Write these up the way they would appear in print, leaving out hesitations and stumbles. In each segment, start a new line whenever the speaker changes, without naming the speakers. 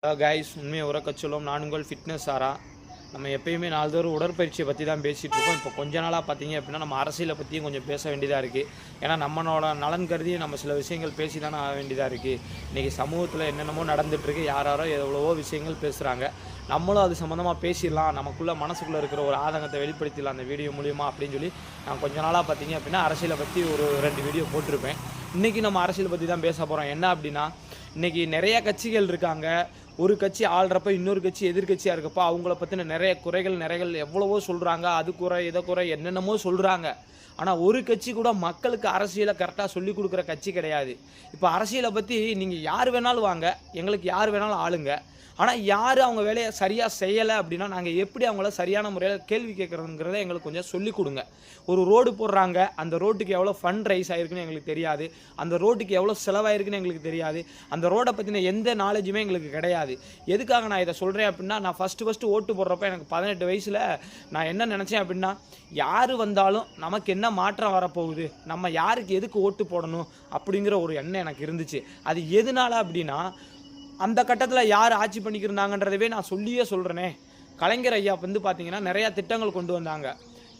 Guys உண்மையை உறக்க சொல்லும் நான் உங்கள் ஃபிட்னஸ் ஆரா. நம்ம எப்பயுமே நாள்தோறும் உடற்பயிற்சியை பற்றி தான் பேசிகிட்டு இருக்கோம். இப்போ கொஞ்ச நாளாக பார்த்தீங்க அப்படின்னா நம்ம அரசியலை பற்றியும் கொஞ்சம் பேச வேண்டியதாக இருக்குது. ஏன்னா நம்மளோட நலன் கருதி நம்ம சில விஷயங்கள் பேசி தானே ஆக வேண்டியதாக இருக்குது. இன்றைக்கி சமூகத்தில் என்னென்னமோ நடந்துகிட்ருக்கு, யாரோ எவ்வளவோ விஷயங்கள் பேசுகிறாங்க. நம்மளும் அது சம்மந்தமாக பேசிடலாம், நமக்குள்ளே மனசுக்குள்ளே இருக்கிற ஒரு ஆதங்கத்தை வெளிப்படுத்திடலாம் அந்த வீடியோ மூலிமா அப்படின்னு சொல்லி நான் கொஞ்ச நாளாக பார்த்தீங்க அப்படின்னா அரசியலை பற்றி ஒரு 2 வீடியோ போட்டிருப்பேன். இன்றைக்கி நம்ம அரசியலை பற்றி தான் பேச போகிறோம். என்ன அப்படின்னா, இன்றைக்கி நிறைய கட்சிகள் இருக்காங்க. ஒரு கட்சி ஆள்றப்ப இன்னொரு கட்சி எதிர்கட்சியாக இருக்கப்போ அவங்கள பற்றின நிறைய குறைகள் எவ்வளவோ சொல்கிறாங்க. அது குறை இதை குறை என்னென்னமோ சொல்கிறாங்க. ஆனால் ஒரு கட்சி கூட மக்களுக்கு அரசியலை கரெக்டாக சொல்லிக் கொடுக்குற கட்சி கிடையாது. இப்போ அரசியலை பற்றி நீங்கள் யார் வேணாலும் வாங்க, எங்களுக்கு யார் வேணாலும் ஆளுங்க. ஆனால் யார் அவங்க வேலையை சரியாக செய்யலை அப்படின்னா நாங்கள் எப்படி அவங்கள சரியான முறையில் கேள்வி கேட்குறதுங்கிறத எங்களுக்கு கொஞ்சம் சொல்லிக் கொடுங்க. ஒரு ரோடு போடுறாங்க, அந்த ரோட்டுக்கு எவ்வளோ ஃபண்ட் ரைஸ் ஆகிருக்குன்னு எங்களுக்கு தெரியாது. அந்த ரோட்டுக்கு எவ்வளோ செலவாயிருக்குன்னு எங்களுக்கு தெரியாது. அந்த ரோடை பற்றின எந்த நாலேஜுமே எங்களுக்கு கிடையாது. எதுக்காக நான் இதை சொல்கிறேன் அப்படின்னா, நான் ஃபஸ்ட்டு ஓட்டு போடுறப்ப எனக்கு 18 வயசில் நான் என்ன நினச்சேன் அப்படின்னா, யார் வந்தாலும் நமக்கு என்ன மாற்றம் வரப்போகுது, நம்ம யாருக்கு எதுக்கு ஓட்டு போடணும் அப்படிங்கிற ஒரு எண்ணம் எனக்கு இருந்துச்சு. அது எதனால அப்படின்னா, அந்த கட்டத்தில் யார் ஆட்சி பண்ணிக்கிருந்தாங்கன்றதவே நான் சொல்கிறேனே. கலைஞர் ஐயா வந்து பார்த்தீங்கன்னா நிறையா திட்டங்கள் கொண்டு வந்தாங்க.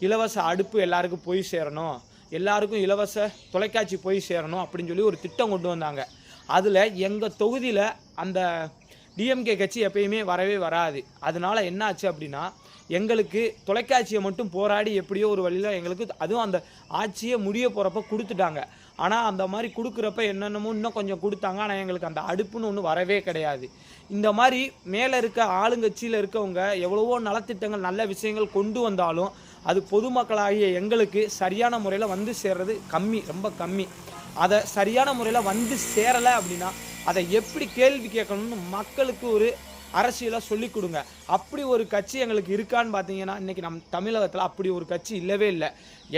இலவச அடுப்பு எல்லாருக்கும் போய் சேரணும், எல்லாருக்கும் இலவச தொலைக்காட்சி போய் சேரணும் அப்படின்னு சொல்லி ஒரு திட்டம் கொண்டு வந்தாங்க. அதில் எங்கள் தொகுதியில் அந்த டிஎம்கே கட்சி எப்பயுமே வரவே வராது. அதனால என்ன ஆச்சு அப்படின்னா, எங்களுக்கு தொலைக்காட்சியை மட்டும் போராடி எப்படியோ ஒரு வழியில் எங்களுக்கு அதுவும் அந்த ஆட்சியை முடிய போகிறப்ப கொடுத்துட்டாங்க. ஆனால் அந்த மாதிரி கொடுக்குறப்ப என்னென்னமோ இன்னும் கொஞ்சம் கொடுத்தாங்க. ஆனால் எங்களுக்கு அந்த அடுப்புன்னு ஒன்று வரவே கிடையாது. இந்த மாதிரி மேலே இருக்க ஆளுங்கட்சியில் இருக்கவங்க எவ்வளவோ நலத்திட்டங்கள் நல்ல விஷயங்கள் கொண்டு வந்தாலும் அது பொதுமக்களாகிய எங்களுக்கு சரியான முறையில் வந்து சேர்றது ரொம்ப கம்மி. அதை சரியான முறையில் வந்து சேரலை அப்படின்னா அதை எப்படி கேள்வி கேட்கணும்னு மக்களுக்கு ஒரு அரசியலாக சொல்லிக் கொடுங்க. அப்படி ஒரு கட்சி எங்களுக்கு இருக்கான்னு பார்த்தீங்கன்னா, இன்றைக்கி நம்ம தமிழகத்தில் அப்படி ஒரு கட்சி இல்லவே இல்லை.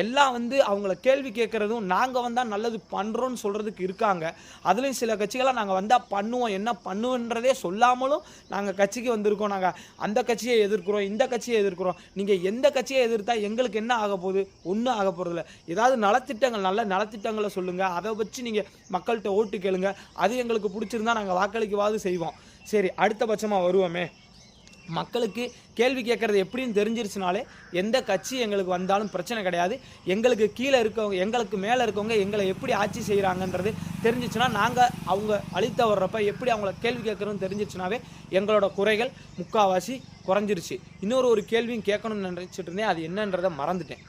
எல்லாம் வந்து அவங்கள கேள்வி கேட்குறதும் நாங்கள் வந்தால் நல்லது பண்ணுறோன்னு சொல்கிறதுக்கு இருக்காங்க. அதுலேயும் சில கட்சிகளாக நாங்கள் வந்தால் பண்ணுவோம், என்ன பண்ணுன்றதே சொல்லாமலும் நாங்கள் கட்சிக்கு வந்திருக்கோம், நாங்கள் அந்த கட்சியை எதிர்க்கிறோம், இந்த கட்சியை எதிர்க்கிறோம். நீங்கள் எந்த கட்சியை எதிர்த்தா எங்களுக்கு என்ன ஆக போகுது? ஒன்றும் ஆக போகிறதில்ல. ஏதாவது நலத்திட்டங்கள் நல்ல நலத்திட்டங்களை சொல்லுங்கள், அதை வச்சு நீங்கள் மக்கள்கிட்ட ஓட்டு கேளுங்க. அது எங்களுக்கு பிடிச்சிருந்தா நாங்கள் வாக்களிக்கவாது செய்வோம். சரி, அடுத்த பட்சமாக வருவோமே. மக்களுக்கு கேள்வி கேட்குறது எப்படின்னு தெரிஞ்சிருச்சுனாலே எந்த கட்சி எங்களுக்கு வந்தாலும் பிரச்சனை கிடையாது. எங்களுக்கு கீழே இருக்கவங்க, எங்களுக்கு மேலே இருக்கவங்க எங்களை எப்படி ஆட்சி செய்கிறாங்கன்றது தெரிஞ்சிச்சுன்னா, நாங்கள் அவங்க அழித்த வர்றப்ப எப்படி அவங்கள கேள்வி கேட்குறோன்னு தெரிஞ்சிச்சுனாவே எங்களோட குறைகள் முக்கால்வாசி குறைஞ்சிருச்சு. இன்னொரு கேள்வியும் கேட்கணும்னு நினச்சிட்டு இருந்தேன், அது என்னன்றதை மறந்துட்டேன்.